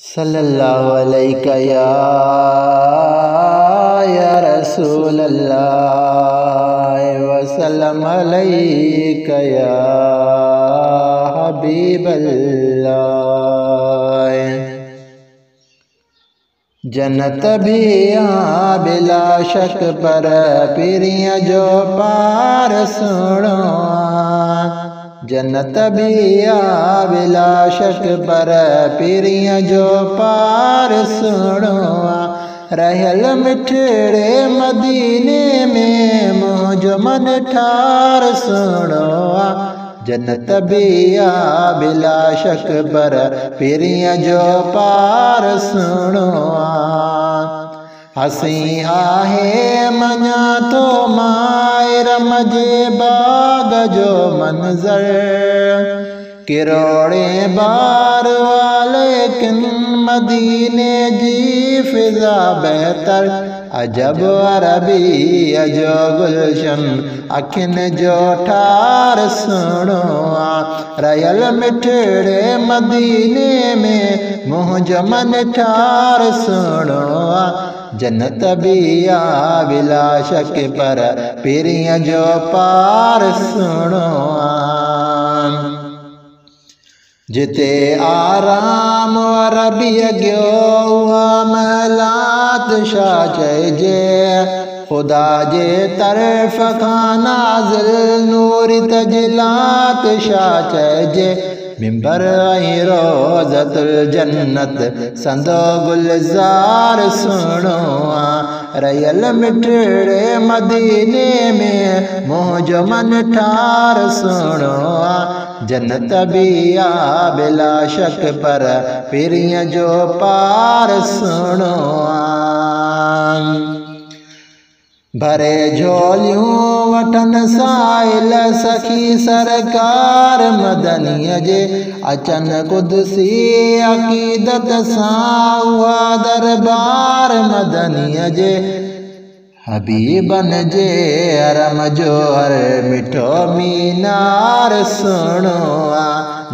सल्लल्लाहु अलैका या रसूल अल्लाह वसल्लम अलैका या हबीब अल्लाह। जन्नत भी यहाँ बिलाशक पर पिरियाँ जो पार सुनो। जन्नत भी यहाँ बिलाशक पर पिरियाँ जो पार सुनो। रहल मिठड़े मदीने में मुझ मन ठार सुनो। जन्नत भी यहाँ बिलाशक पर पिरियाँ जो पार सुनो। हसी आहे मञा तो मायर मजे बाग जो मंजर। किरोड़े बार वाले किन मदीने जी फिजा बेहतर। अजब अरबी अजो गुलशन अखिन जो ठार सुनो। रयल मिठड़े मदीने में मुझ मन ठार सुनो। जन्नत भी यहाँ बिलाशक पर पिरियाँ जो पार सुनो। जिते आराम अरबी अॻियो उहा महलात शाह चइजे। खुदा जे तरफ़ खां नाज़िल नूर तजलात शाह चइजे। मिंबर ऐं रोज़तुल जन्नत संदो गुलज़ार सुनो। रयल मिठड़े मदीने में मुझ मन ठार सुनो। जन्नत भी यहाँ बिलाशक पर पिरियाँ जो पार सुनो। भरे झोलियूं वठन साइल सखी सरकार मदनीअ जे। अचन कुदसी अक़ीदत सां उहा दरबार मदनीअ जे। हबीबन जे हरम जो हर मिठो मीनार सुनो।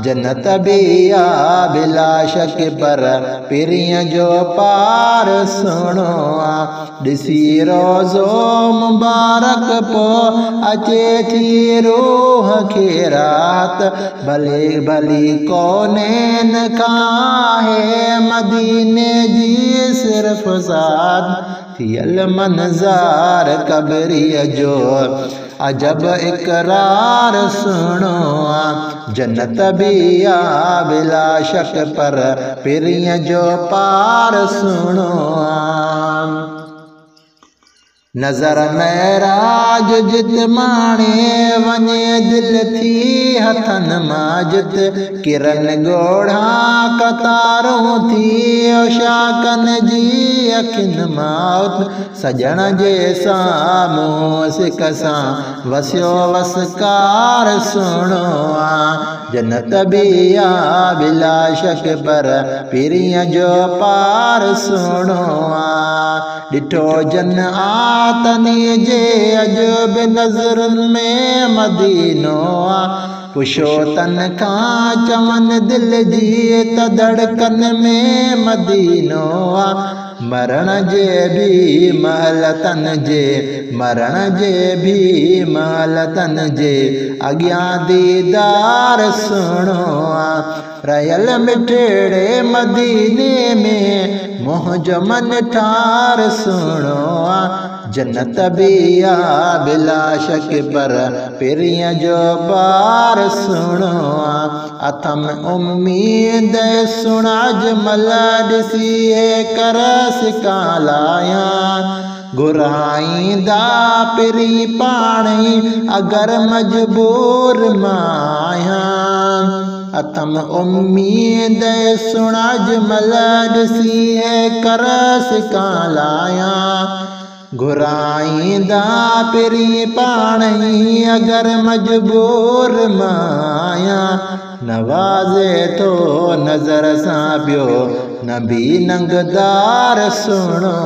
जन्नत भी यहाँ बिलाशक पर पिरियाँ जो पार सुनो। ॾिसी रोज़ो मुबारक पो अचे थी रूह खे राहत। भले भली कोनेन खां है मदीने जी सिर्फ़ साथ। थियल मंज़ार कबरीअ जो अजब इक़रार सुनो। जन्नत भी यहाँ बिलाशक पर पिरियाँ जो पार सुनो। नज़र महराज जित माणे वञे दिल थी हथन माजित। किरन ॻोढ़ा कतारूं थी शाकन जी अखिन मौत। सजण जे साम्हूं सिक सां वसियो वसकार सुनो। जन्नत भी यहाँ बिलाशक पर पिरियाँ जो पार सुनो। ॾिठो जन आतनी जे अजब नज़रुनि में मदीनो। पुछो तन खां चवन दिल जी त धड़कन में मदीनो। मरण जे भी महल तन जे मरण जे भी महल तन जे अॻियां दीदार सुनो। रयल मिठड़े मदीने में मुझ मन ठार सुनो। जन्नत भी यहाँ बिलाशक पर पिरियाँ जो पार सुनो। अथम उम्मीद सुन अजमल ॾिसी कर सिकालाया। घुराईंदा पिरी पाणी अगर मजबूर माया। अथम उम्मीद सुन अजमल ॾिसी कर सिकालाया। घुराईंदा पिरी पाणी अगर मजबूर माया। नवाज़े तो नज़र सां पियो नबी नंगदार सुनो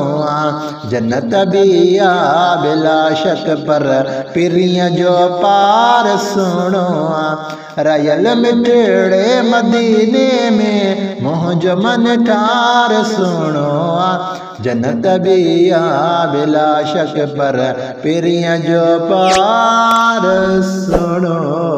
जन्नत भी आ बिलाशक पर पिरीं जो पार सुनो रयल मिठड़े मदीने में मुंहिंजो मन ठार सुनो जन्नत भी आ बिलाशक पर पिरीं जो पार सुनो।